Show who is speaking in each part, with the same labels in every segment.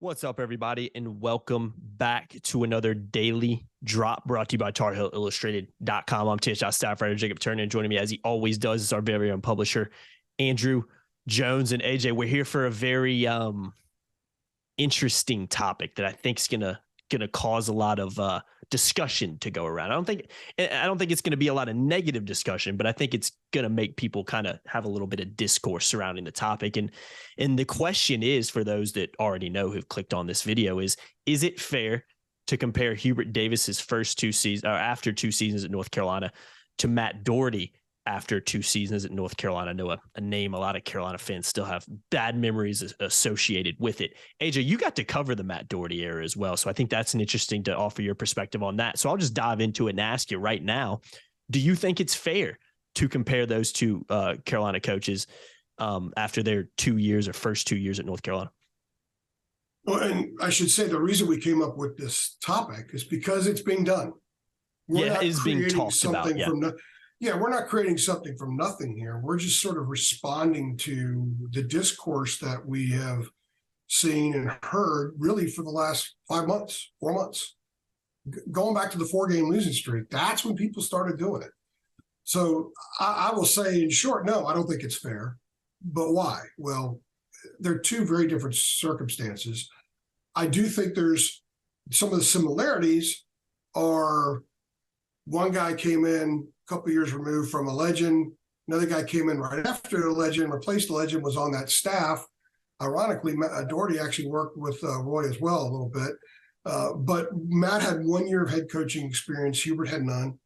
Speaker 1: What's up, everybody, and welcome back to another daily drop brought to you by TarHeelIllustrated.com. I'm THI staff writer Jacob Turner, and joining me, as he always does, is our very own publisher, Andrew Jones. And AJ, we're here for a very interesting topic that I think is gonna cause a lot of discussion to go around. I don't think it's going to be a lot of negative discussion, but I think it's going to make people kind of have a little bit of discourse surrounding the topic. And the question is, for those that already know who've clicked on this video, is it fair to compare Hubert Davis's first two seasons, or after 2 seasons at North Carolina, to Matt Doherty after 2 seasons at North Carolina? I know a name a lot of Carolina fans still have bad memories associated with it. AJ, you got to cover the Matt Doherty era as well, so I think that's interesting to offer your perspective on that. So I'll just dive into it and ask you right now, do you think it's fair to compare those two Carolina coaches after their 2 years or first 2 years at North Carolina?
Speaker 2: Well, and I should say the reason we came up with this topic is because it's being done.
Speaker 1: It is being talked about.
Speaker 2: We're not creating something from nothing here. We're just sort of responding to the discourse that we have seen and heard really for the last 4 months. Going back to the 4-game losing streak, that's when people started doing it. So I will say in short, no, I don't think it's fair. But why? Well, they're two very different circumstances. I do think there's some of the similarities are one guy came in couple years removed from a legend. Another guy came in right after a legend, replaced the legend, was on that staff. Ironically, Doherty actually worked with Roy as well a little bit. But Matt had 1 year of head coaching experience. Hubert had none.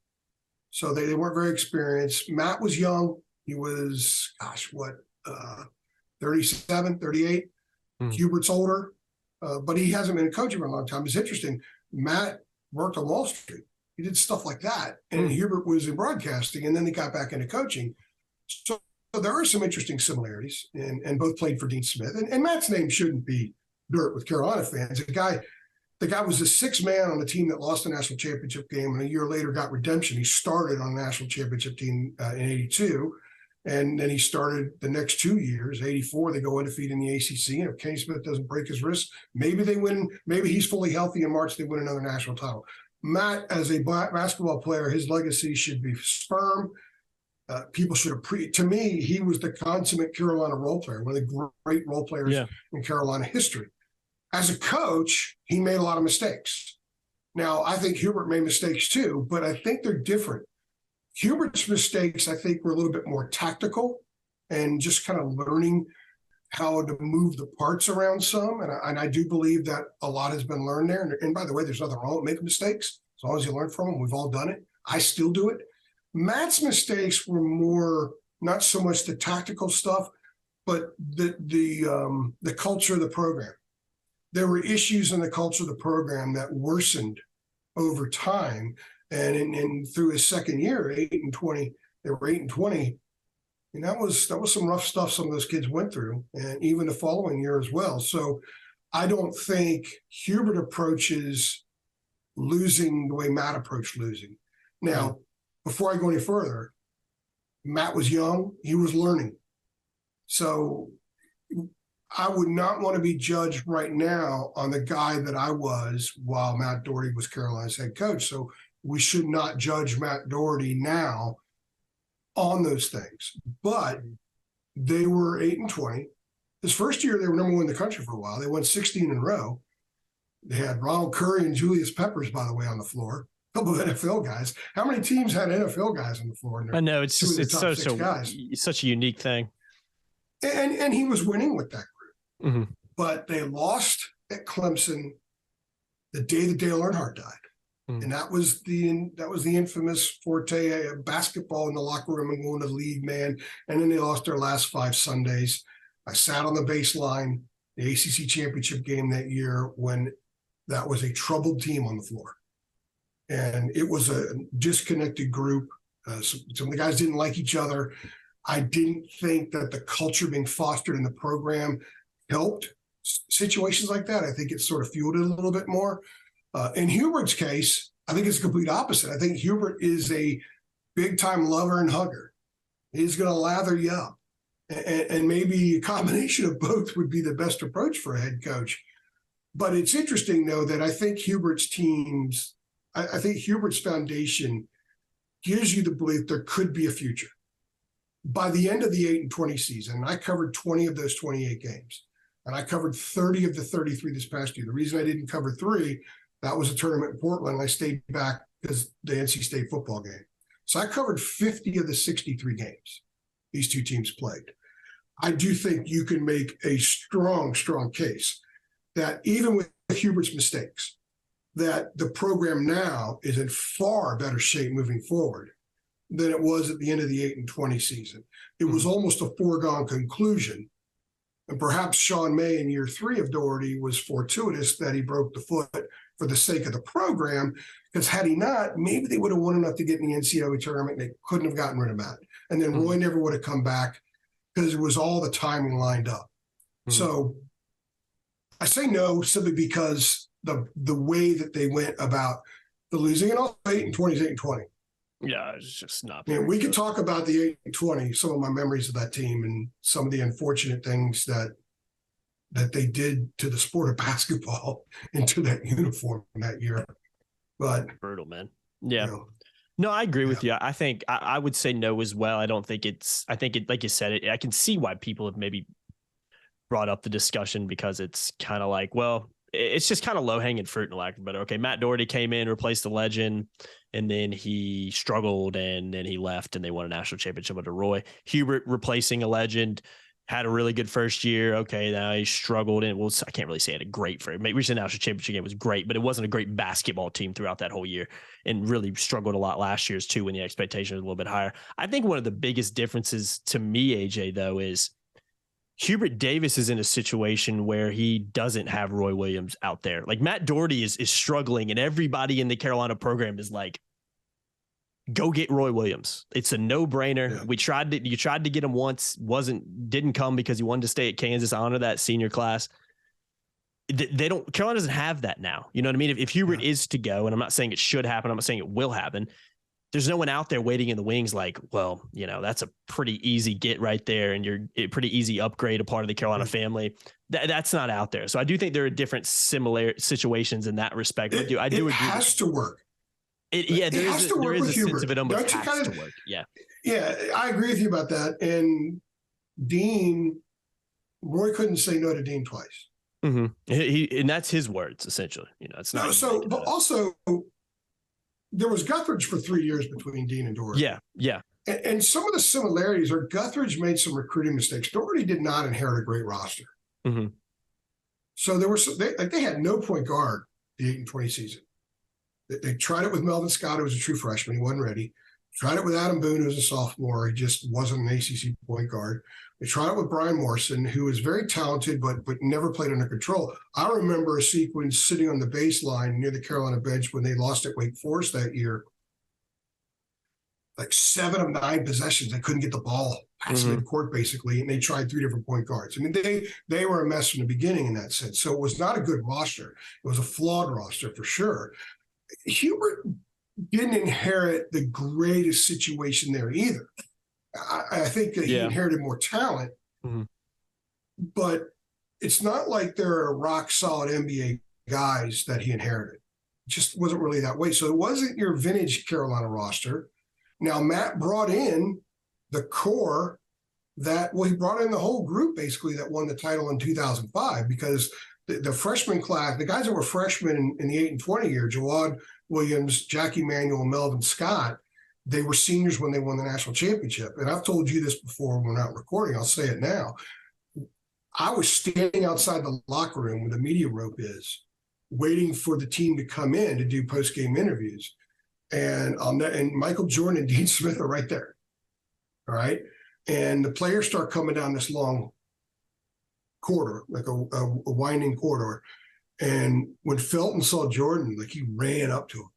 Speaker 2: So they weren't very experienced. Matt was young. He was, 37, 38. Hubert's older, but he hasn't been coaching for a long time. It's interesting. Matt worked on Wall Street. He did stuff like that. And Hubert was in broadcasting, and then he got back into coaching. So there are some interesting similarities, and both played for Dean Smith. And Matt's name shouldn't be dirt with Carolina fans. The guy was the sixth man on the team that lost the national championship game, and a year later got redemption. He started on the national championship team in 82, and then he started the next 2 years. 84, they go undefeated in the ACC, and if Kenny Smith doesn't break his wrist, maybe they win. Maybe he's fully healthy in March, they win another national title. Matt, as a basketball player, his legacy should be firm. People should appreciate. To me, he was the consummate Carolina role player, one of the great role players in Carolina history. As a coach, he made a lot of mistakes. Now, I think Hubert made mistakes too, but I think they're different. Hubert's mistakes, I think, were a little bit more tactical and just kind of learning how to move the parts around some. And I do believe that a lot has been learned there. And by the way, there's nothing wrong with making mistakes. As long as you learn from them, we've all done it. I still do it. Matt's mistakes were more, not so much the tactical stuff, but the culture of the program. There were issues in the culture of the program that worsened over time. And through his second year, 8-20, they were 8-20. And that was some rough stuff some of those kids went through, and even the following year as well. So I don't think Hubert approaches losing the way Matt approached losing. Now, before I go any further, Matt was young. He was learning. So I would not want to be judged right now on the guy that I was while Matt Doherty was Carolina's head coach. So we should not judge Matt Doherty now on those things. But they were 8-20. His first year, they were number one in the country for a while. They won 16 in a row. They had Ronald Curry and Julius Peppers, by the way, on the floor. A couple of NFL guys. How many teams had NFL guys on the floor?
Speaker 1: I know, it's such a unique thing.
Speaker 2: And he was winning with that group.
Speaker 1: Mm-hmm.
Speaker 2: But they lost at Clemson the day that Dale Earnhardt died. And that was the infamous forte of basketball in the locker room and going to the league, man. And then they lost their last 5 Sundays. I sat on the baseline, the ACC championship game that year, when that was a troubled team on the floor. And it was a disconnected group. Some of the guys didn't like each other. I didn't think that the culture being fostered in the program helped situations like that. I think it sort of fueled it a little bit more. In Hubert's case, I think it's the complete opposite. I think Hubert is a big-time lover and hugger. He's going to lather you up. And maybe a combination of both would be the best approach for a head coach. But it's interesting, though, that I think Hubert's foundation gives you the belief there could be a future. By the end of the 8-20 season, I covered 20 of those 28 games, and I covered 30 of the 33 this past year. The reason I didn't cover 3, that was a tournament in Portland, and I stayed back because the NC State football game. So I covered 50 of the 63 games these two teams played. I do think you can make a strong, strong case that even with Hubert's mistakes, that the program now is in far better shape moving forward than it was at the end of the 8-20 season. It was almost a foregone conclusion. And perhaps Sean May in year 3 of Doherty was fortuitous that he broke the foot for the sake of the program, because had he not, maybe they would have won enough to get in the NCAA tournament and they couldn't have gotten rid of Matt. And then Roy never would have come back because it was all the timing lined up. So I say no simply because the way that they went about the losing, and also 8-20 is 8-20.
Speaker 1: Yeah, it's just not.
Speaker 2: We could talk about the 8-20, some of my memories of that team and some of the unfortunate things that they did to the sport of basketball and to that uniform that year. But
Speaker 1: brutal, man. Yeah. No, I agree with you. I think I would say no as well. I think it, like you said, I can see why people have maybe brought up the discussion, because it's kind of like, well, it's just kind of low hanging fruit in lack of better. Okay, Matt Doherty came in, replaced the legend, and then he struggled, and then he left, and they won a national championship under Roy. Hubert replacing a legend, had a really good first year. Okay, now he struggled, and I can't really say it a great for him. Maybe the national championship game was great, but it wasn't a great basketball team throughout that whole year, and really struggled a lot last year's too when the expectation was a little bit higher. I think one of the biggest differences to me, AJ, though, is Hubert Davis is in a situation where he doesn't have Roy Williams out there. Like Matt Doherty is struggling, and everybody in the Carolina program is like, go get Roy Williams. It's a no-brainer. Yeah. You tried to get him once, didn't come because he wanted to stay at Kansas, honor that senior class. Carolina doesn't have that now. You know what I mean? If Hubert is to go, and I'm not saying it should happen, I'm not saying it will happen, there's no one out there waiting in the wings like, well, that's a pretty easy get right there, and you're a pretty easy upgrade, a part of the Carolina family. That's not out there. So I do think there are different similar situations in that respect. I do agree.
Speaker 2: It has to work.
Speaker 1: There is a sense of it almost has to work. Yeah.
Speaker 2: Yeah, I agree with you about that. And Roy couldn't say no to Dean twice.
Speaker 1: Mm-hmm. And that's his words, essentially. It's not.
Speaker 2: But also, there was Guthridge for 3 years between Dean and Doherty.
Speaker 1: Yeah.
Speaker 2: And some of the similarities are Guthridge made some recruiting mistakes. Doherty did not inherit a great roster. Mm-hmm. So they had no point guard the 8-20 season. They tried it with Melvin Scott, who was a true freshman. He wasn't ready. Tried it with Adam Boone, who was a sophomore. He just wasn't an ACC point guard. They tried it with Brian Morrison, who was very talented, but never played under control. I remember a sequence sitting on the baseline near the Carolina bench when they lost at Wake Forest that year. Like 7 of 9 possessions, they couldn't get the ball past midcourt, basically, and they tried 3 different point guards. I mean, they were a mess from the beginning in that sense. So it was not a good roster. It was a flawed roster for sure. Hubert didn't inherit the greatest situation there either. I think that he inherited more talent, but it's not like there are rock solid NBA guys that he inherited. It just wasn't really that way. So it wasn't your vintage Carolina roster. Now, Matt brought in the core he brought in the whole group basically that won the title in 2005, because the freshman class, the guys that were freshmen in the 8-20 year, Jawad Williams, Jackie Manuel, and Melvin Scott, they were seniors when they won the national championship. And I've told you this before when we're not recording. I'll say it now. I was standing outside the locker room where the media rope is, waiting for the team to come in to do post-game interviews. And Michael Jordan and Dean Smith are right there. All right. And the players start coming down this long corridor, like a winding corridor. And when Felton saw Jordan, like he ran up to him.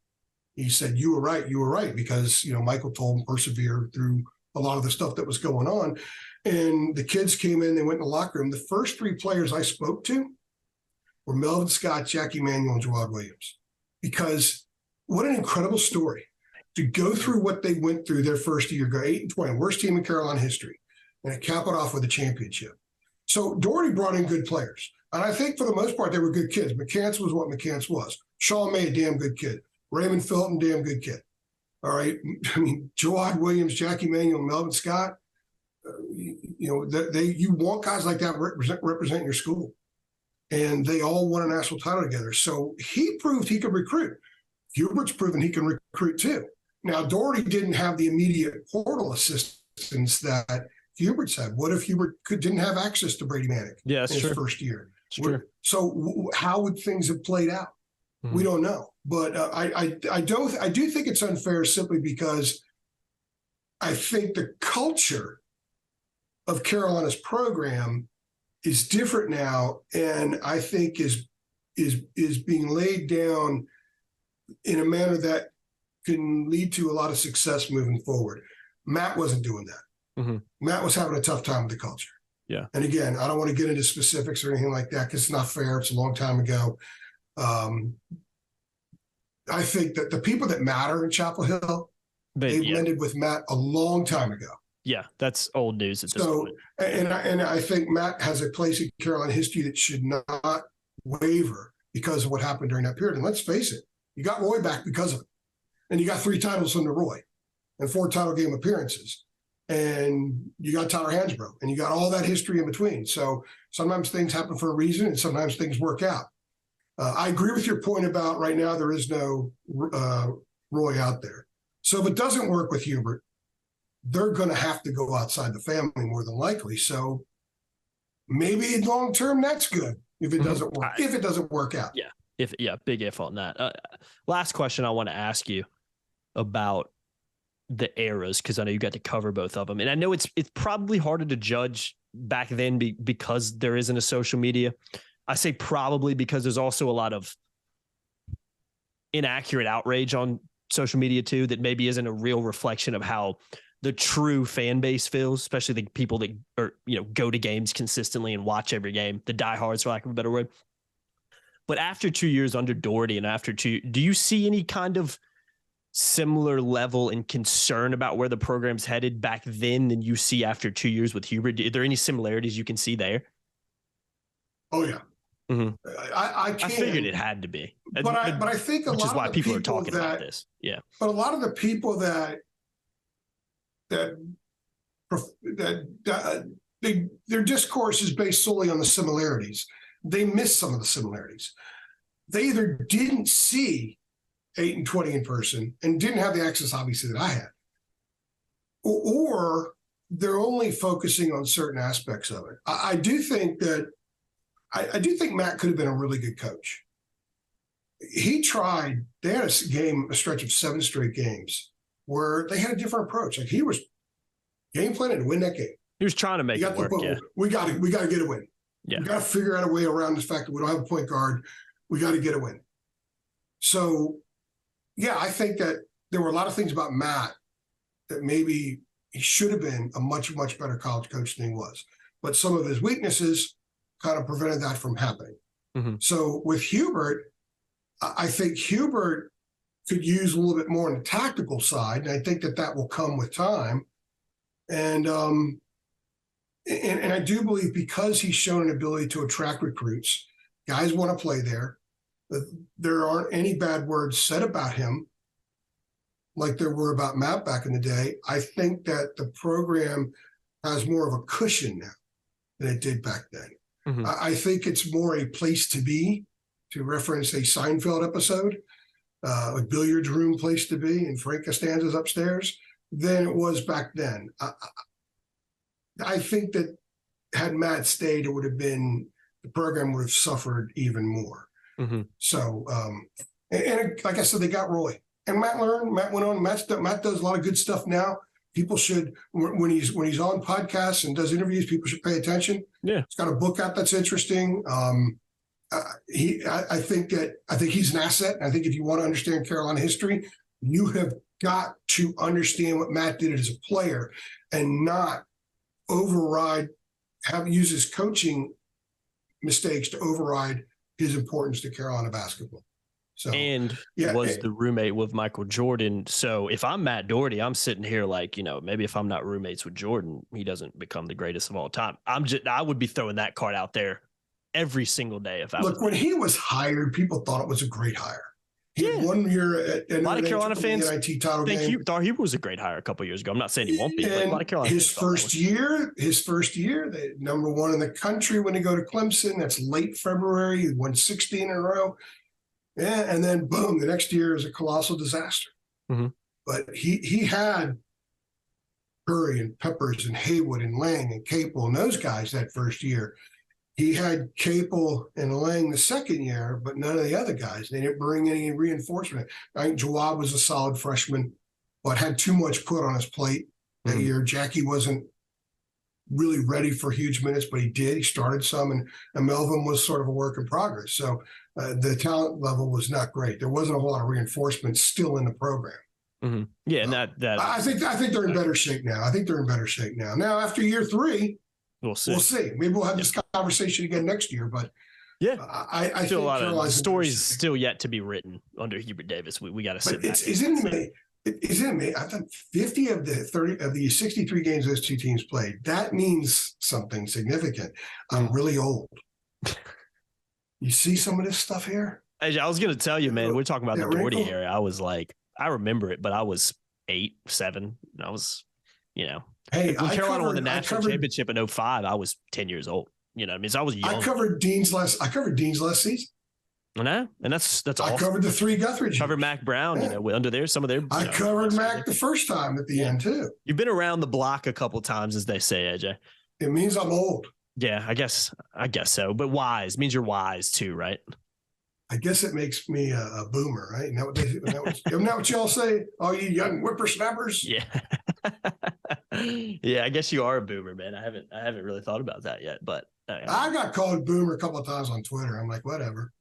Speaker 2: He said, you were right, because, Michael told him persevere through a lot of the stuff that was going on. And the kids came in, they went in the locker room. The first 3 players I spoke to were Melvin Scott, Jackie Manuel, and Jawad Williams. Because what an incredible story to go through what they went through their first year, go 8-20, worst team in Carolina history, and cap it off with a championship. So Doherty brought in good players. And I think for the most part, they were good kids. McCants was what McCants was. Sean May, a damn good kid. Raymond Felton, damn good kid. All right. I mean, Jawad Williams, Jackie Manuel, Melvin Scott, you want guys like that represent your school. And they all won a national title together. So he proved he could recruit. Hubert's proven he can recruit too. Now, Doherty didn't have the immediate portal assistance that Hubert's had. What if Hubert didn't have access to Brady Manick
Speaker 1: in
Speaker 2: his first year?
Speaker 1: It's true.
Speaker 2: So how would things have played out? We don't know. But I do think it's unfair simply because I think the culture of Carolina's program is different now, and I think is being laid down in a manner that can lead to a lot of success moving forward. Matt wasn't doing that. Matt was having a tough time with the culture.
Speaker 1: Yeah.
Speaker 2: And again, I don't want to get into specifics or anything like that because it's not fair. It's a long time ago. I think that the people that matter in Chapel Hill, they blended with Matt a long time ago.
Speaker 1: Yeah, that's old news at this point.
Speaker 2: And I think Matt has a place in Carolina history that should not waver because of what happened during that period. And let's face it, you got Roy back because of it. And you got 3 titles under Roy and 4 title game appearances. And you got Tyler Hansbrough, and you got all that history in between. So sometimes things happen for a reason, and sometimes things work out. I agree with your point about right now there is no Roy out there. So if it doesn't work with Hubert, they're going to have to go outside the family more than likely. So maybe long term that's good if it doesn't work. If it doesn't work out,
Speaker 1: big if on that. Last question I want to ask you about the eras, because I know you got to cover both of them, and I know it's probably harder to judge back then because there isn't a social media. I say probably because there's also a lot of inaccurate outrage on social media too that maybe isn't a real reflection of how the true fan base feels, especially the people that go to games consistently and watch every game, the diehards, for lack of a better word. But after 2 years under Doherty and do you see any kind of similar level and concern about where the program's headed back then than you see after 2 years with Hubert? Are there any similarities you can see there?
Speaker 2: Oh yeah. I
Speaker 1: figured it had to be,
Speaker 2: but I think
Speaker 1: which is why people are talking about this. Yeah,
Speaker 2: but a lot of the people that their discourse is based solely on the similarities. They miss some of the similarities. They either didn't see 8 and 20 in person and didn't have the access, obviously, that I had, or they're only focusing on certain aspects of it. I do think Matt could have been a really good coach. He tried. They had a stretch of 7 straight games where they had a different approach. Like he was game planning to win that game.
Speaker 1: He was trying to make it work. Yeah.
Speaker 2: We got to get a win.
Speaker 1: Yeah.
Speaker 2: We got to figure out a way around the fact that we don't have a point guard. We got to get a win. So, yeah, I think that there were a lot of things about Matt that maybe he should have been a much, much better college coach than he was. But some of his weaknesses kind of prevented that from happening. So with Hubert, I think Hubert could use a little bit more on the tactical side, and I think that will come with time. And I do believe because he's shown an ability to attract recruits, guys want to play there. There aren't any bad words said about him like there were about Matt back in the day. I think that the program has more of a cushion now than it did back then. I think it's more a place to be, to reference a Seinfeld episode, a billiards room place to be, and Frank Costanza's upstairs, than it was back then. I think that had Matt stayed, it would have been, the program would have suffered even more. So, and like I said, they got Roy. And Matt learned, Matt went on, Matt does a lot of good stuff now. People should, when he's on podcasts and does interviews, people should pay attention.
Speaker 1: Yeah.
Speaker 2: He's got a book out that's interesting. I think he's an asset. I think if you want to understand Carolina history, you have got to understand what Matt did as a player and not use his coaching mistakes to override his importance to Carolina basketball. So, was the roommate with Michael Jordan. So if I'm Matt Doherty, I'm sitting here like, maybe if I'm not roommates with Jordan, he doesn't become the greatest of all time. I would be throwing that card out there
Speaker 1: every single day. If I
Speaker 2: look, when he was hired, people thought it was a great hire. He had 1 year at
Speaker 1: a lot of Carolina fans
Speaker 2: NIT title game.
Speaker 1: thought Hubert was a great hire a couple of years ago. I'm not saying he won't be, but a lot of Carolina
Speaker 2: his first year, they number one in the country when they go to Clemson. That's late February. He won 16 in a row. Yeah, and then boom, the next year is a colossal disaster.
Speaker 1: Mm-hmm.
Speaker 2: But he had Curry and Peppers and Haywood and Lang and Capel and those guys that first year. He had Capel and Lang the second year, but none of the other guys. They didn't bring any reinforcement. I think Jawad was a solid freshman, but had too much put on his plate that year. Jackie wasn't really ready for huge minutes, but he did. He started some, and Melvin was sort of a work in progress. So the talent level was not great. There wasn't a whole lot of reinforcement still in the program.
Speaker 1: Mm-hmm. Yeah, and that
Speaker 2: I think they're in better shape now. Now, after year 3, we'll see. Maybe we'll have this conversation again next year. But
Speaker 1: yeah,
Speaker 2: I
Speaker 1: still
Speaker 2: think
Speaker 1: a lot of stories still yet to be written under Hubert Davis. We got to sit back.
Speaker 2: Isn't it? I thought 50 of the 63 games those two teams played. That means something significant. I'm really old. You see some of this stuff here?
Speaker 1: I was going to tell you, man. We're talking about the Doherty area. I was like, I remember it, but I was 8, 7. I was,
Speaker 2: Hey,
Speaker 1: when Carolina won the national championship in 2005, I was 10 years old. You know what I mean? So I was young.
Speaker 2: I covered Dean's last season.
Speaker 1: I know, and that's awesome.
Speaker 2: I covered the 3 Guthridge.
Speaker 1: Covered Mac Brown, under there, some of their.
Speaker 2: I covered Mac the first time at the end too.
Speaker 1: You've been around the block a couple times, as they say, AJ.
Speaker 2: It means I'm old.
Speaker 1: Yeah, I guess so. But wise means you're wise too, right?
Speaker 2: I guess it makes me a boomer, right? Isn't that what y'all say? Oh, you young whippersnappers?
Speaker 1: Yeah. Yeah, I guess you are a boomer, man. I haven't really thought about that yet, but
Speaker 2: I got called boomer a couple of times on Twitter. I'm like, whatever.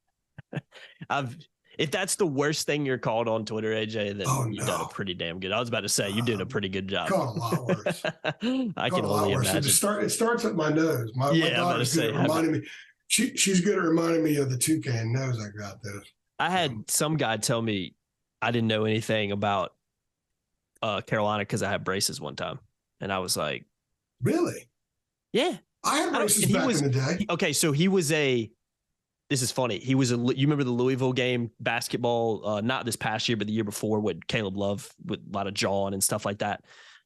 Speaker 1: If that's the worst thing you're called on Twitter, AJ, then you've done a pretty damn good. I was about to say you did a pretty good job.
Speaker 2: Called a lot worse.
Speaker 1: I can only imagine.
Speaker 2: It starts at my nose. My daughter's good at reminding me. She's good at reminding me of the toucan nose I got those.
Speaker 1: I had some guy tell me I didn't know anything about Carolina because I had braces one time. And I was like,
Speaker 2: really?
Speaker 1: Yeah.
Speaker 2: I had braces back in the day.
Speaker 1: Okay, so he was this is funny. He was you remember the Louisville game, basketball, not this past year, but the year before with Caleb Love with a lot of jawing and stuff like that.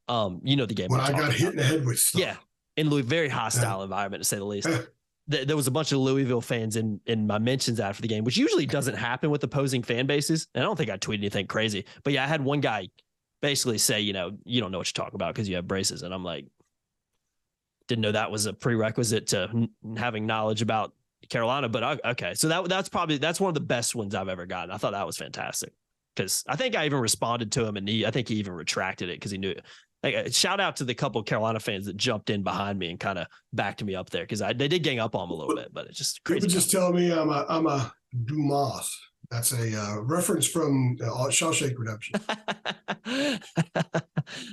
Speaker 1: You know the game.
Speaker 2: When I got hit in the head with stuff.
Speaker 1: Yeah. In Louisville, very hostile environment, to say the least. There was a bunch of Louisville fans in my mentions after the game, which usually doesn't happen with opposing fan bases. And I don't think I tweeted anything crazy. But yeah, I had one guy basically say, you don't know what you're talking about because you have braces. And I'm like, didn't know that was a prerequisite to having knowledge about Carolina. But okay, so that's one of the best ones I've ever gotten. I thought that was fantastic because I think I even responded to him, and I think he even retracted it because he knew it. Like, shout out to the couple of Carolina fans that jumped in behind me and kind of backed me up there because they did gang up on him a little bit, but it's just crazy.
Speaker 2: People just tell me I'm a Dumas. That's a reference from Shawshank Redemption.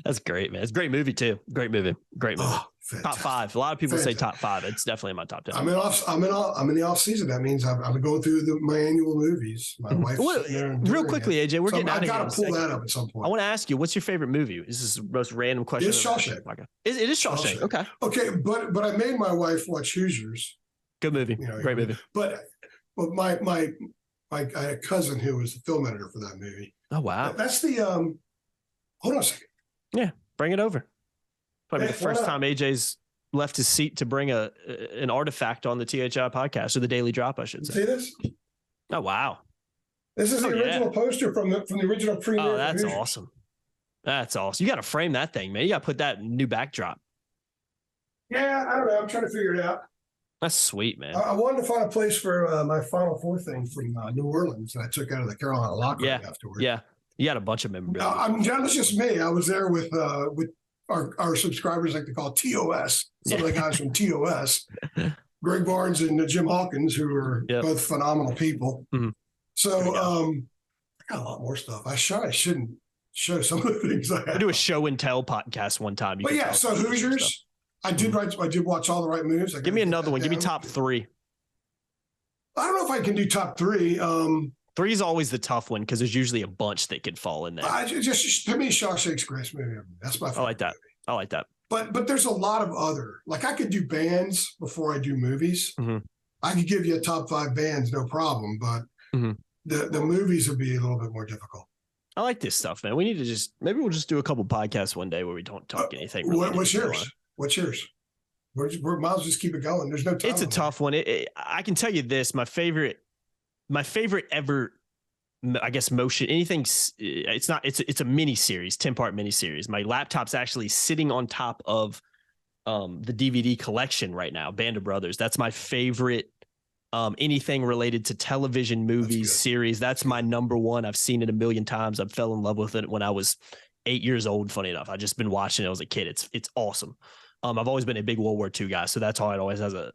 Speaker 1: That's great, man. It's a great movie too. Great movie.
Speaker 2: Oh,
Speaker 1: top 5. A lot of people say top 5. It's definitely in my top 10.
Speaker 2: I'm in the off season. That means I'm going through my annual movies. My wife.
Speaker 1: Real quickly, AJ, we're getting out of here.
Speaker 2: I got to pull that up at some point.
Speaker 1: I want to ask you, what's your favorite movie? This is the most random question.
Speaker 2: It's Shawshank.
Speaker 1: It is Shawshank. Okay.
Speaker 2: Okay, but I made my wife watch Hoosiers.
Speaker 1: Good movie. Great movie.
Speaker 2: But my I had a cousin who was the film editor for that movie.
Speaker 1: Oh, wow.
Speaker 2: That's the hold on a second.
Speaker 1: Yeah, bring it over. Probably the first time AJ's left his seat to bring an artifact on the THI podcast, or the Daily Drop, I should say.
Speaker 2: See this?
Speaker 1: Oh, wow.
Speaker 2: This is the original poster from the original premiere.
Speaker 1: Oh, that's awesome. That's awesome. You got to frame that thing, man. You got to put that new backdrop.
Speaker 2: Yeah, I don't know. I'm trying to figure it out.
Speaker 1: That's sweet, man.
Speaker 2: I wanted to find a place for my Final Four thing from New Orleans that I took out of the Carolina locker room afterwards.
Speaker 1: Yeah, you got a bunch of memorabilia.
Speaker 2: That's just me. I was there with our subscribers, like to call TOS. Some of the guys from TOS, Greg Barnes and Jim Hawkins, who are both phenomenal people. Mm-hmm. So I got a lot more stuff. I shouldn't show some of the things I have.
Speaker 1: I do a show and tell podcast one time.
Speaker 2: But yeah, so Hoosiers. I did watch All the Right Moves.
Speaker 1: Give me another one. Give me top 3.
Speaker 2: I don't know if I can do top 3.
Speaker 1: 3 is always the tough one because there's usually a bunch that could fall in there.
Speaker 2: Just to me, Shawshank's greatest movie. That's my favorite.
Speaker 1: I like that.
Speaker 2: But there's a lot of other, like I could do bands before I do movies.
Speaker 1: Mm-hmm.
Speaker 2: I could give you a top 5 bands, no problem, but the movies would be a little bit more difficult.
Speaker 1: I like this stuff, man. We need to maybe we'll just do a couple podcasts one day where we don't talk anything.
Speaker 2: What's yours? What's yours? We're might as well just keep it going. There's no time.
Speaker 1: It's a tough one. I can tell you this: my favorite ever, I guess, motion. Anything. It's not. It's a mini series, 10-part mini series. My laptop's actually sitting on top of the DVD collection right now. Band of Brothers. That's my favorite. Anything related to television, movies, series. That's my number one. I've seen it a million times. I fell in love with it when I was 8 years old. Funny enough, I just been watching it as a kid. It's awesome. I've always been a big World War II guy, so that's how it always has a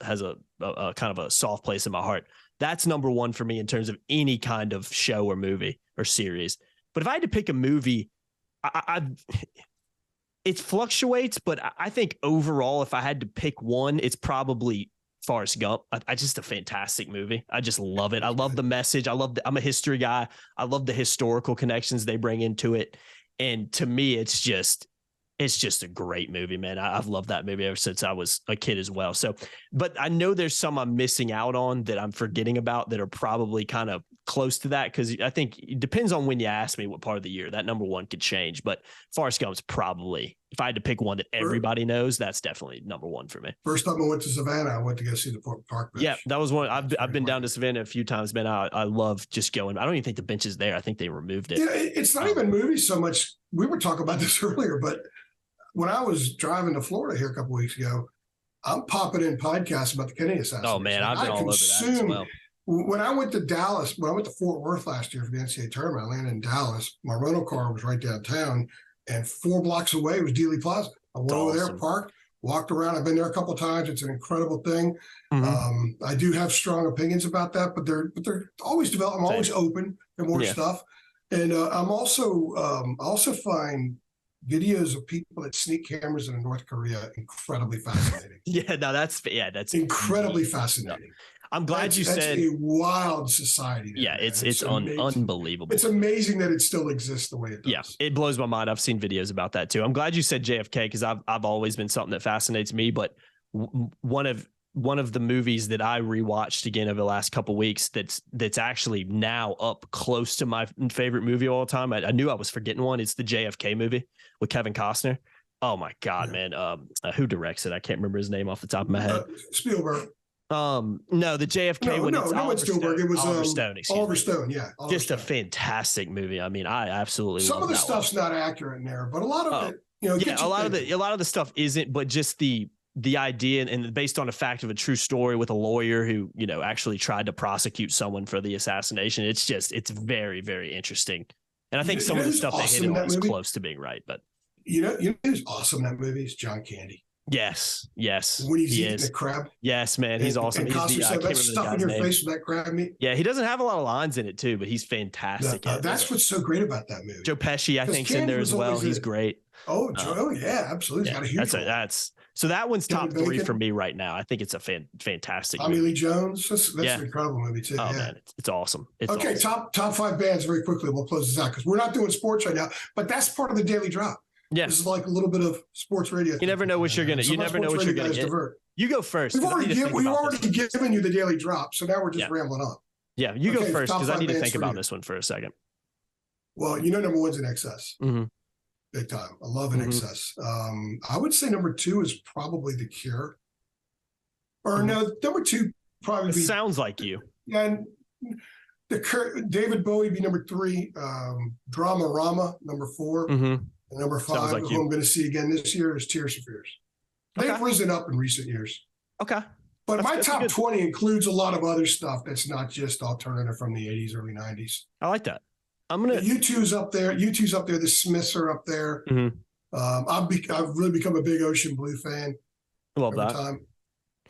Speaker 1: kind of a soft place in my heart. That's number one for me in terms of any kind of show or movie or series. But if I had to pick a movie, it fluctuates. But I think overall, if I had to pick one, it's probably Forrest Gump. I just a fantastic movie. I just love it. I love the message. I'm a history guy. I love the historical connections they bring into it. And to me, it's just a great movie, man. I've loved that movie ever since I was a kid as well. So, but I know there's some I'm missing out on that I'm forgetting about that are probably kind of close to that. Cause I think it depends on when you ask me what part of the year that number one could change, but Forrest Gump's probably, if I had to pick one that everybody knows, that's definitely number one for me.
Speaker 2: First time I went to Savannah, I went to go see the park bench.
Speaker 1: Yeah, that was one. I've been down to Savannah a few times, man. I love just going. I don't even think the bench is there. I think they removed it.
Speaker 2: Yeah, it's not even movies so much. We were talking about this earlier, but when I was driving to Florida here a couple weeks ago, I'm popping in podcasts about the Kennedy assassination.
Speaker 1: Oh man, I've been all over that as well.
Speaker 2: When I went to Dallas, when I went to Fort Worth last year for the NCAA tournament, I landed in Dallas. My rental car was right downtown, and 4 blocks away was Dealey Plaza. I went over there, parked, walked around. I've been there a couple of times. It's an incredible thing. I do have strong opinions about that, but they're always developing. I'm always open to more stuff, and I'm also find videos of people that sneak cameras in North Korea incredibly fascinating.
Speaker 1: That's
Speaker 2: incredibly fascinating.
Speaker 1: I'm glad you said
Speaker 2: a wild society.
Speaker 1: There, it's unbelievable.
Speaker 2: It's amazing that it still exists the way it does.
Speaker 1: Yeah, it blows my mind. I've seen videos about that too. I'm glad you said JFK because I've always been something that fascinates me. But one of the movies that I rewatched again over the last couple of weeks that's actually now up close to my favorite movie of all time. I knew I was forgetting one. It's the JFK movie with Kevin Costner. Oh my God, man. Who directs it? I can't remember his name off the top of my head.
Speaker 2: Spielberg.
Speaker 1: No, the JFK one.
Speaker 2: It's Spielberg. It was
Speaker 1: Oliver Stone.
Speaker 2: Oliver Stone. Yeah,
Speaker 1: just a fantastic movie. I mean, I absolutely
Speaker 2: some
Speaker 1: love
Speaker 2: of the
Speaker 1: that
Speaker 2: stuff's
Speaker 1: one.
Speaker 2: not accurate in there, but a lot of it,
Speaker 1: a lot of the stuff isn't. But just the idea and based on a fact of a true story with a lawyer who actually tried to prosecute someone for the assassination. It's very, very interesting. And I think some of the stuff they hit on is close to being right. But
Speaker 2: who's awesome in that movie is John Candy.
Speaker 1: Yes.
Speaker 2: When he's eating the crab.
Speaker 1: Yes, man. He's awesome.
Speaker 2: And Costner said, "That's stuff in your face with that crab meat."
Speaker 1: Yeah, he doesn't have a lot of lines in it too, but he's fantastic.
Speaker 2: That's what's so great about that movie.
Speaker 1: Joe Pesci, I think, is in there as well. He's great.
Speaker 2: Oh, Joe, yeah, absolutely.
Speaker 1: Yeah,
Speaker 2: he's got a huge
Speaker 1: so that one's top 3 for me right now. I think it's a fantastic
Speaker 2: Tommy
Speaker 1: movie.
Speaker 2: Lee Jones. That's an incredible movie too.
Speaker 1: Oh man, it's awesome.
Speaker 2: Okay,
Speaker 1: awesome.
Speaker 2: Top 5 bands very quickly. We'll close this out because we're not doing sports right now, but that's part of the Daily Drop.
Speaker 1: Yeah,
Speaker 2: this is like a little bit of sports radio.
Speaker 1: You never know what you're gonna. You never know what you're gonna get. You go first.
Speaker 2: We've already given you the Daily Drop, so now we're just rambling on.
Speaker 1: Yeah, you go first because I need to think about this one for a second.
Speaker 2: Well, number 1's In Excess. Big time. I love In Excess. I would say number 2 is probably The Cure. Or no, number 2 probably.
Speaker 1: Sounds like you.
Speaker 2: And David Bowie be number 3. Drama Rama number 4. And number 5, who I'm going to see again this year, is Tears for Fears. They've risen up in recent years.
Speaker 1: Okay.
Speaker 2: But my top 20 includes a lot of other stuff that's not just alternative from the 80s, early 90s.
Speaker 1: I like that. I'm gonna.
Speaker 2: U2's up there. The Smiths are up there. I've really become a big Ocean Blue fan.
Speaker 1: Love that.
Speaker 2: Time.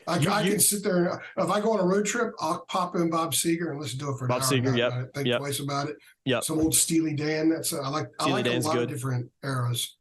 Speaker 2: I can sit there and if I go on a road trip, I'll pop in Bob Seger and listen to it for an hour.
Speaker 1: Seger,
Speaker 2: think twice about it.
Speaker 1: Yeah.
Speaker 2: Some old Steely Dan. I like a lot of different eras.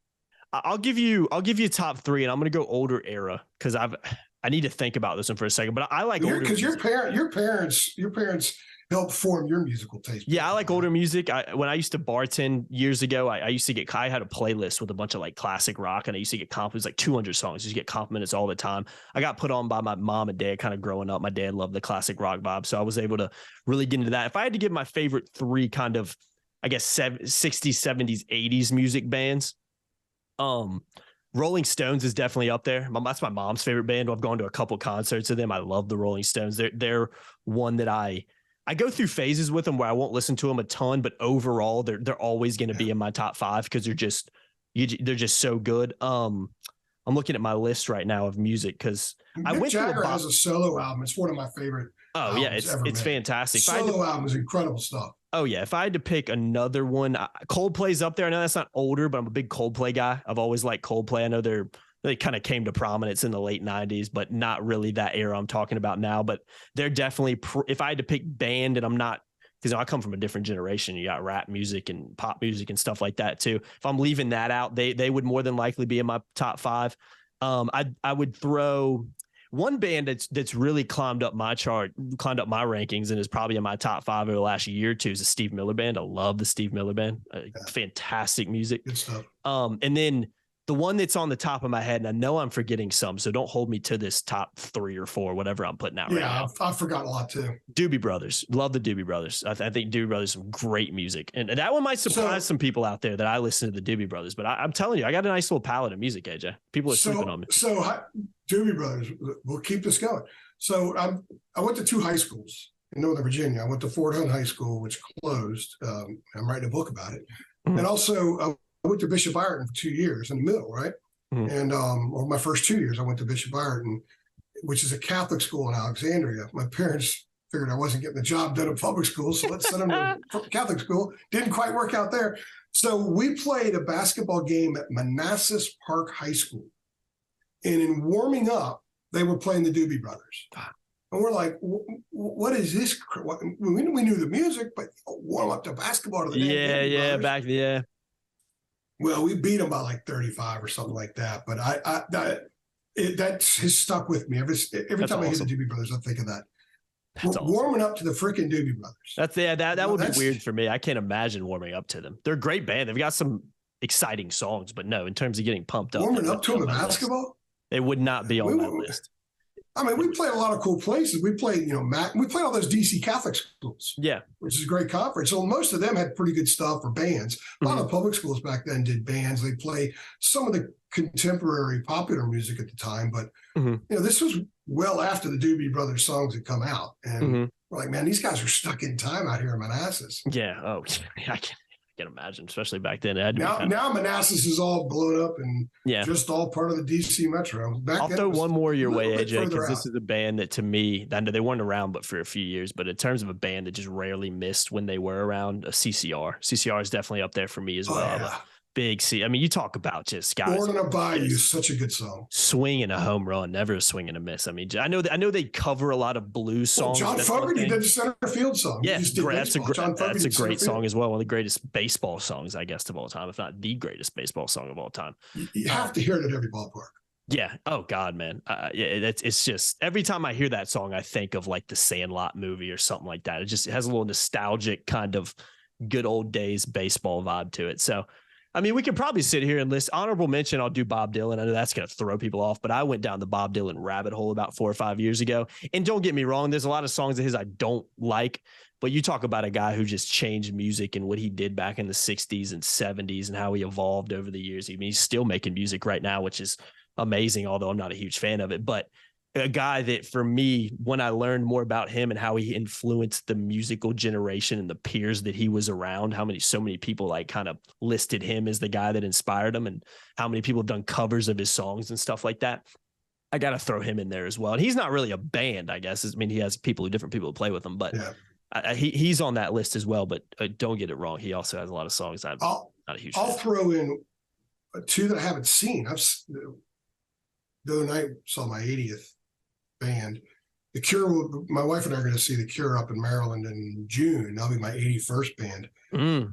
Speaker 1: I'll give you top 3, and I'm gonna go older era because I need to think about this one for a second. But I like older
Speaker 2: because your parents help form your musical taste.
Speaker 1: Yeah, I like older music. When I used to bartend years ago, I used to get, I had a playlist with a bunch of like classic rock, and I used to get compliments, like 200 songs. I used to get compliments all the time. I got put on by my mom and dad kind of growing up. My dad loved the classic rock vibe, so I was able to really get into that. If I had to give my favorite three kind of, I guess, 60s, 70s, 80s music bands, Rolling Stones is definitely up there. That's my mom's favorite band. I've gone to a couple concerts of them. I love the Rolling Stones. They're one that I go through phases with them where I won't listen to them a ton, but overall they're always going to be in my top five because they're just so good. I'm looking at my list right now of music because I went
Speaker 2: Jagger
Speaker 1: to
Speaker 2: has a solo album. It's one of my favorite.
Speaker 1: Oh yeah, it's fantastic.
Speaker 2: Solo album is incredible stuff.
Speaker 1: Oh yeah, if I had to pick another one, Coldplay's up there. I know that's not older, but I'm a big Coldplay guy. I've always liked Coldplay. I know they kind of came to prominence in the late 90s, but not really that era I'm talking about now. But they're definitely, if I had to pick band, and I'm not, because I come from a different generation. You got rap music and pop music and stuff like that too. If I'm leaving that out, they would more than likely be in my top five. I would throw one band that's really climbed up my rankings and is probably in my top five over the last year or two is the Steve Miller Band. I love the Steve Miller Band. Fantastic music.
Speaker 2: Good stuff.
Speaker 1: And then the one that's on the top of my head, and I know I'm forgetting some, so don't hold me to this top 3 or 4, whatever I'm putting out right now.
Speaker 2: Yeah, I've forgotten a lot too.
Speaker 1: Doobie Brothers. Love the Doobie Brothers. I think Doobie Brothers is some great music. And that one might surprise some people out there that I listen to the Doobie Brothers, but I'm telling you, I got a nice little palette of music, AJ. People are sleeping on me.
Speaker 2: So Doobie Brothers, we'll keep this going. So I went to 2 high schools in Northern Virginia. I went to Fort Hunt High School, which closed. I'm writing a book about it. Mm-hmm. And also I went to Bishop Ireton for 2 years in the middle, right? Mm-hmm. And or my first 2 years, I went to Bishop Ireton, which is a Catholic school in Alexandria. My parents figured I wasn't getting the job done in public school, so let's send them to Catholic school. Didn't quite work out there. So we played a basketball game at Manassas Park High School. And in warming up, they were playing the Doobie Brothers. And we're like, what is this? We knew the music, but warm up to basketball to the
Speaker 1: Yeah.
Speaker 2: Well, we beat them by like 35 or something like that. But that has stuck with me. Every time I hear the Doobie Brothers, I think of that. We're warming up to the freaking Doobie Brothers.
Speaker 1: That would be weird for me. I can't imagine warming up to them. They're a great band. They've got some exciting songs, but no, in terms of getting pumped up.
Speaker 2: Warming up to them in basketball?
Speaker 1: They would not be on my list.
Speaker 2: I mean, we played a lot of cool places. We played, we played all those DC Catholic schools.
Speaker 1: Yeah.
Speaker 2: Which is a great conference. So most of them had pretty good stuff for bands. A lot of public schools back then did bands. They play some of the contemporary popular music at the time. But, this was well after the Doobie Brothers songs had come out. And we're like, man, these guys are stuck in time out here in Manassas.
Speaker 1: Yeah. Oh, I can imagine, especially back then.
Speaker 2: Now Manassas is all blown up and just all part of the DC Metro.
Speaker 1: I'll throw one more your way, AJ, because this is a band that, to me, I know they weren't around but for a few years, but in terms of a band that just rarely missed when they were around, CCR. CCR is definitely up there for me as well. Yeah. Big C. I mean, you talk about just guys.
Speaker 2: Born in a Bayou, such a good song.
Speaker 1: Swinging a home run, never a swing and a miss. I mean, I know they cover a lot of blues songs.
Speaker 2: John Fogerty did the center field song.
Speaker 1: Yeah, that's a great song as well. One of the greatest baseball songs, I guess, of all time, if not the greatest baseball song of all time.
Speaker 2: You have to hear it at every ballpark.
Speaker 1: Yeah. Oh God, man. It's just every time I hear that song, I think of like the Sandlot movie or something like that. It has a little nostalgic kind of good old days baseball vibe to it. So. I mean, we could probably sit here and list honorable mention. I'll do Bob Dylan. I know that's going to throw people off, but I went down the Bob Dylan rabbit hole about 4 or 5 years ago. And don't get me wrong, there's a lot of songs of his I don't like, but you talk about a guy who just changed music and what he did back in the 60s and 70s and how he evolved over the years. I mean, he's still making music right now, which is amazing, although I'm not a huge fan of it. But a guy that, for me, when I learned more about him and how he influenced the musical generation and the peers that he was around, so many people like kind of listed him as the guy that inspired him, and how many people have done covers of his songs and stuff like that. I got to throw him in there as well. And he's not really a band, I guess. I mean, he has different people who play with him, but he's on that list as well. But don't get it wrong. He also has a lot of songs I'm not a huge fan.
Speaker 2: I'll throw in 2 that I haven't seen. The other night saw my 80th band. The Cure, my wife and I are going to see The Cure up in Maryland in June. That'll be my 81st band.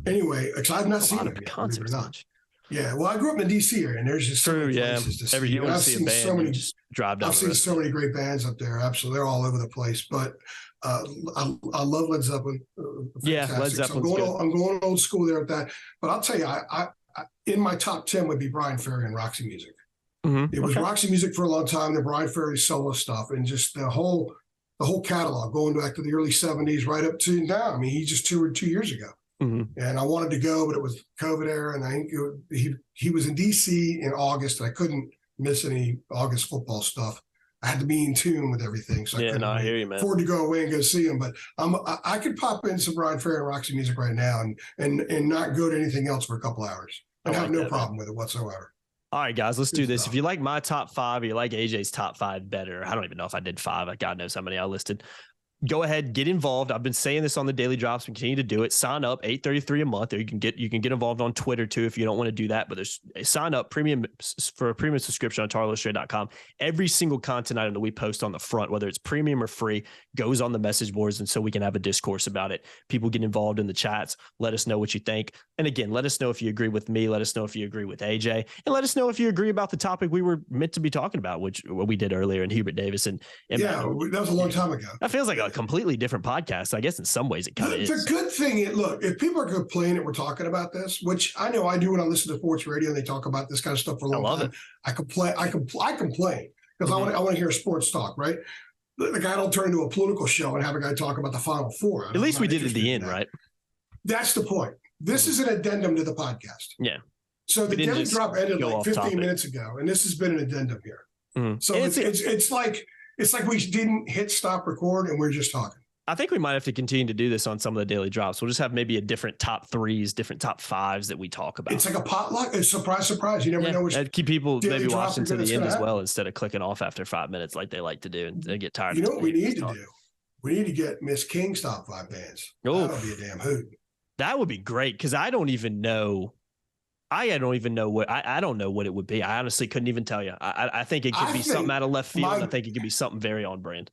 Speaker 2: Anyway, because I've not seen them yet, Yeah, well, I grew up in the DC area, and there's just so many places to see.
Speaker 1: Every year you see a band, just drive down.
Speaker 2: I've seen so many great bands up there. Absolutely, they're all over the place. But I love Led Zeppelin.
Speaker 1: Yeah, Led Zeppelin's good.
Speaker 2: I'm going old school there with that. But I'll tell you, I in my top 10 would be Brian Ferry and Roxy Music. It was Roxy Music for a long time, the Brian Ferry solo stuff, and just the whole catalog going back to the early 70s right up to now. I mean, he just toured 2 years ago. And I wanted to go, but it was COVID era, and I think he was in DC in August, and I couldn't miss any August football stuff. I had to be in tune with everything, so
Speaker 1: I hear you, man.
Speaker 2: Afford to go away and go see him. But I could pop in some Brian Ferry and Roxy Music right now, and not go to anything else for a couple hours, and have no problem with it whatsoever.
Speaker 1: All right, guys, let's do this. If you like my top 5 or you like AJ's top 5 better, I don't even know if I did 5. God knows how many I listed. Go ahead, get involved. I've been saying this on the Daily Drops. We continue to do it. Sign up, $8.33 a month, or you can get involved on Twitter too if you don't want to do that. But there's sign up for a premium subscription on TarLillustrated.com. Every single content item that we post on the front, whether it's premium or free, goes on the message boards, and so we can have a discourse about it. People get involved in the chats. Let us know what you think. And again, let us know if you agree with me. Let us know if you agree with AJ, and let us know if you agree about the topic we were meant to be talking about, which we did earlier in Hubert Davis and
Speaker 2: Matt Doherty. That was a long time ago.
Speaker 1: That feels like a completely different podcast. I guess in some ways it kind of is.
Speaker 2: The good thing, look, if people are complaining that we're talking about this, which I know I do when I listen to sports radio and they talk about this kind of stuff for a long time. I complain because I want to hear sports talk, right? The guy don't turn into a political show and have a guy talk about the Final Four.
Speaker 1: At least we did at the end, right?
Speaker 2: That's the point. This is an addendum to the podcast.
Speaker 1: Yeah.
Speaker 2: So the Daily Drop ended like 15 minutes ago, and this has been an addendum here. So it's like we didn't hit stop record and we're just talking.
Speaker 1: I think we might have to continue to do this on some of the Daily Drops. We'll just have maybe a different top 3s, different top 5s that we talk about.
Speaker 2: It's like a potluck. It's surprise. You never know which.
Speaker 1: I'd keep people maybe watching to the end as well instead of clicking off after 5 minutes like they like to do and they get tired.
Speaker 2: You know what we need to do? We need to get Miss King's top 5 bands. That'll be a damn hoot.
Speaker 1: That would be great because I don't even know. I don't know what it would be. I honestly couldn't even tell you. I think it could be something out of left field. I think it could be something very on brand.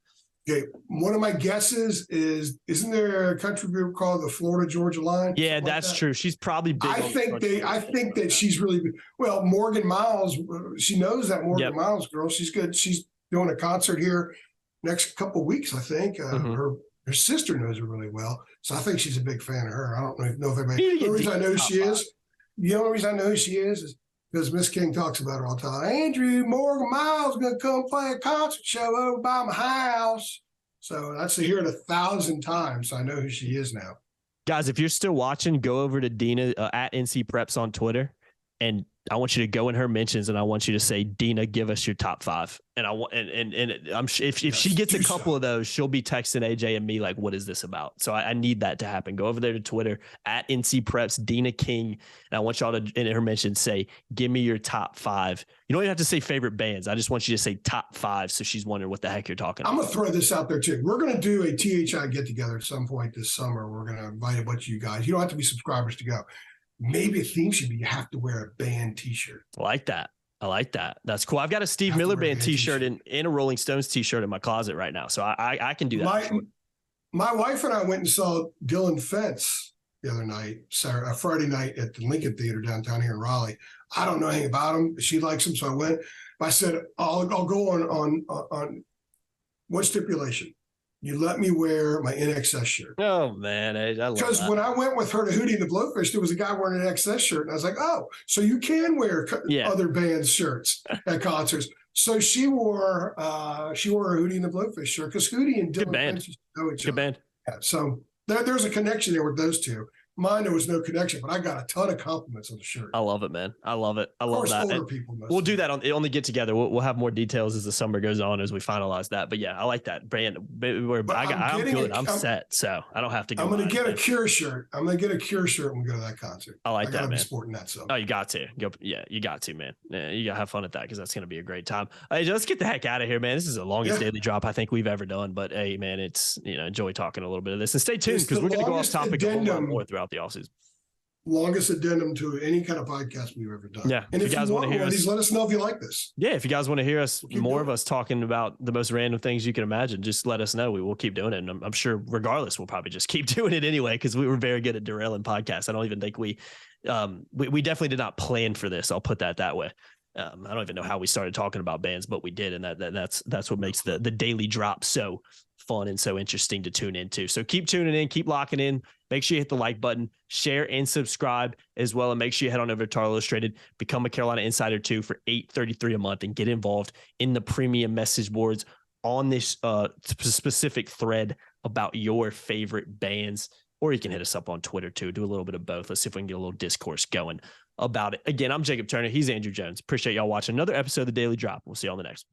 Speaker 2: Okay, one of my guesses isn't there a country group called the Florida Georgia Line?
Speaker 1: Yeah, that's true. She's probably big.
Speaker 2: I think that she's really well. Morgan Miles, she knows that Morgan Miles girl. She's good. She's doing a concert here next couple of weeks. I think her sister knows her really well, so I think she's a big fan of her. I don't know if everybody. The only reason I know who she is. The only reason I know who she is because Miss King talks about her all the time. Andrew Morgan Miles is going to come play a concert show over by my house. So I'd say hear it 1,000 times. So I know who she is now.
Speaker 1: Guys, if you're still watching, go over to Dina at NC Preps on Twitter. And I want you to go in her mentions and I want you to say, Dina, give us your top 5. And I want, and I'm sure if she gets a couple of those, she'll be texting AJ and me like, what is this about? So I need that to happen. Go over there to Twitter at NC Preps, Dina King. And I want y'all to, in her mentions, say, give me your top 5. You don't even have to say favorite bands. I just want you to say top 5. So she's wondering what the heck you're talking about.
Speaker 2: I'm going to throw this out there too. We're going to do a THI get together at some point this summer. We're going to invite a bunch of you guys. You don't have to be subscribers to go. Maybe a theme should be you have to wear a band t-shirt.
Speaker 1: I like that. That's cool. I've got a Steve Miller Band t-shirt and a Rolling Stones t-shirt in my closet right now. So I can do that.
Speaker 2: My wife and I went and saw Dylan Fence the other night, Friday night at the Lincoln Theater downtown here in Raleigh. I don't know anything about him. She likes him, so I went. I said, I'll go on one stipulation. You let me wear my NXS shirt.
Speaker 1: Oh, man. I love that.
Speaker 2: Because when I went with her to Hootie and the Blowfish, there was a guy wearing an XS shirt. And I was like, oh, so you can wear other bands' shirts at concerts. So she wore a Hootie and the Blowfish shirt because Hootie and Dylan know each other. Good band. Yeah, so there's a connection there with those two. Mine, there was no connection, but I got a ton of compliments on the shirt.
Speaker 1: I love it, man. I love it. I love that. Older people we'll do that on the get together. We'll have more details as the summer goes on as we finalize that. But yeah, I like that brand. I'm good. I'm set, so I don't have to go.
Speaker 2: I'm going to get a Cure shirt. I'm going to get a Cure shirt and go to that concert.
Speaker 1: I like that, man.
Speaker 2: Be sporting that. So.
Speaker 1: Oh, you got to go. Yeah, you got to, man. Yeah, you got to have fun at that because that's going to be a great time. Hey, let's get the heck out of here, man. This is the longest daily drop I think we've ever done. But hey, man, it's enjoy talking a little bit of this and stay tuned because we're going to go off topic a whole lot more throughout the offseason.
Speaker 2: Longest addendum to any kind of podcast we've ever done.
Speaker 1: Yeah.
Speaker 2: And if you guys want to hear us, let us know if you like this.
Speaker 1: Yeah. If you guys want to hear us, more of us talking about the most random things you can imagine, just let us know. We will keep doing it. And I'm sure regardless, we'll probably just keep doing it anyway, because we were very good at derailing podcasts. I don't even think we definitely did not plan for this. I'll put that way. I don't even know how we started talking about bands, but we did. And that's what makes the daily drop so fun and so interesting to tune into. So keep tuning in, keep locking in. Make sure you hit the like button, share and subscribe as well. And make sure you head on over to Tar Illustrated, become a Carolina Insider too for $8.33 a month and get involved in the premium message boards on this specific thread about your favorite bands. Or you can hit us up on Twitter too. Do a little bit of both. Let's see if we can get a little discourse going about it. Again, I'm Jacob Turner. He's Andrew Jones. Appreciate y'all watching another episode of the Daily Drop. We'll see you on the next.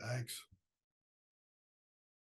Speaker 2: Thanks.